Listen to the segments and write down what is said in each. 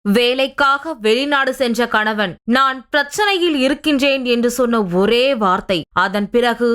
வேலைக்காக வெளிநாடு சென்ற கணவன் நான் பிரச்சனையில் இருக்கின்றேன் என்று சொன்ன ஒரே வார்த்தை. அதன் பிறகு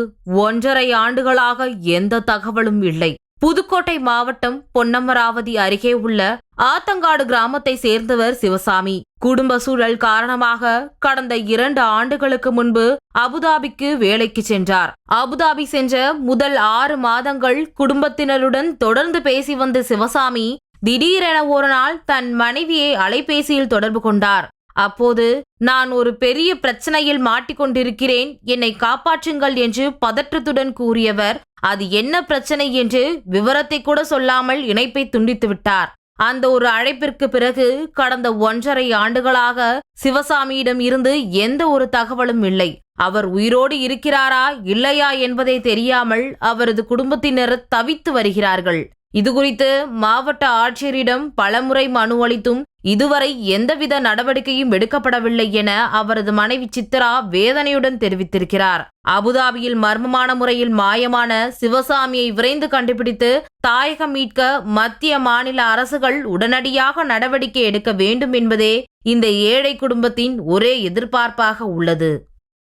1.5 ஆண்டுகளாக எந்த தகவலும் இல்லை. புதுக்கோட்டை மாவட்டம் பொன்னமராவதி அருகே உள்ள ஆத்தங்காடு கிராமத்தை சேர்ந்தவர் சிவசாமி. குடும்ப சூழல் காரணமாக கடந்த 2 ஆண்டுகளுக்கு முன்பு அபுதாபிக்கு வேலைக்கு சென்றார். அபுதாபி சென்ற முதல் 6 மாதங்கள் குடும்பத்தினருடன் தொடர்ந்து பேசி வந்த சிவசாமி திடீரென ஒரு நாள் தன் மனைவியை அலைபேசியில் தொடர்பு கொண்டார். அப்போது நான் ஒரு பெரிய பிரச்சனையில் மாட்டிக்கொண்டிருக்கிறேன், என்னை காப்பாற்றுங்கள் என்று பதற்றத்துடன் கூறியவர் அது என்ன பிரச்சனை என்று விவரத்தை கூட சொல்லாமல் இணைப்பை துண்டித்து விட்டார். அந்த ஒரு அழைப்பிற்கு பிறகு கடந்த 1.5 ஆண்டுகளாக சிவசாமியிடம் இருந்து எந்த ஒரு தகவலும் இல்லை. அவர் உயிரோடு இருக்கிறாரா இல்லையா என்பதை தெரியாமல் அவரது குடும்பத்தினர் தவித்து வருகிறார்கள். இதுகுறித்து மாவட்ட ஆட்சியரிடம் பலமுறை மனு அளித்தும் இதுவரை எந்தவித நடவடிக்கையும் எடுக்கப்படவில்லை என அவரது மனைவி சித்ரா வேதனையுடன் தெரிவித்திருக்கிறார். அபுதாபியில் மர்மமான முறையில் மாயமான சிவசாமியை விரைந்து கண்டுபிடித்து தாயகம் மீட்க மத்திய மாநில அரசுகள் உடனடியாக நடவடிக்கை எடுக்க வேண்டும் என்பதே இந்த ஏழை குடும்பத்தின் ஒரே எதிர்பார்ப்பாக உள்ளது.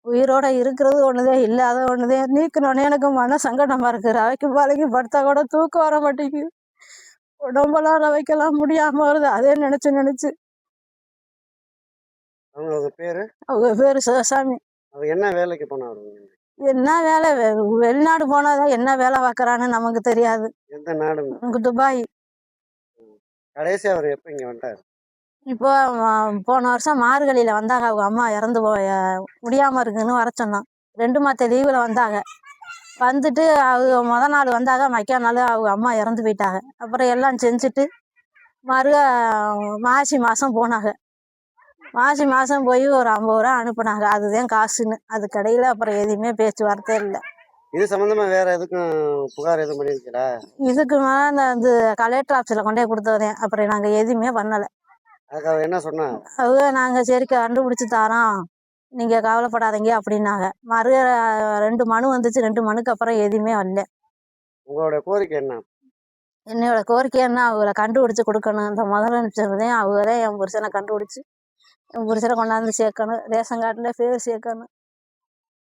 உயிரோட இருக்கிறது ஒண்ணுதே, இல்லாத ஒண்ணுதே. நீக்கணும்னு எனக்கு மன சங்கடமா இருக்கு. ரவைக்கு பாலைக்கு படுத்தா கூட தூக்கம் வர மாட்டேங்குது. உடம்பெல்லாம் ரவைக்கெல்லாம் முடியாம வருது. அதே நினைச்சு அவங்க பேரு அவங்க பேரு சிவசாமி. அவர் என்ன வேலைக்கு போனாரு? என்ன வேலை வெளிநாடு போனாதான் என்ன வேலை பார்க்கறான்னு நமக்கு தெரியாது. எந்த நாடு? துபாய். கடைசி அவர் எப்ப இங்க வந்தாரு? இப்போ போன வருஷம் மார்கழியில வந்தாங்க. அவங்க அம்மா இறந்து முடியாம இருக்குன்னு வர சொன்னான். 2 மாத லீவுல வந்தாங்க. வந்துட்டு அவங்க முத நாள் வந்தாங்க, மக்கா நாள் அவங்க அம்மா இறந்து போயிட்டாங்க. அப்புறம் எல்லாம் செஞ்சுட்டு மாசி மாசம் போனாங்க. மாசி மாசம் போய் ஒரு 50 ரூபா அனுப்புனாங்க. அதுதான் காசுன்னு. அது கடையில அப்புறம் எதுவுமே பேச்சுவார்த்தை இல்லை. இது சம்பந்தமா வேற எதுக்கும் புகார் எதுவும் பண்ணிருக்கீங்களா? இதுக்கு மேல இந்த கலெக்டர் ஆஃபீஸ்ல கொண்டே கொடுத்ததேன். அப்புறம் நாங்க எதுவுமே பண்ணலை. அதுக்கு என்ன சொன்னாங்க? அவங்க நாங்க சரி கண்டுபிடிச்சு தரோம், நீங்க கவலைப்படாதீங்க அப்படின்னாங்க. 2 மனு வந்துச்சு. 2 மனுக்கு அப்புறம் எதுவுமே வரல. உங்களோட கோரிக்கை என்ன? என்னோட கோரிக்கை என்ன, அவங்கள கண்டுபிடிச்சு கொடுக்கணும். இந்த முதலமைச்சர் தான் அவங்களே என் புருஷனை கண்டுபிடிச்சு என் புருஷனை கொண்டாந்து சேர்க்கணும். ரேஷன் கார்டுல பேர் சேர்க்கணும்.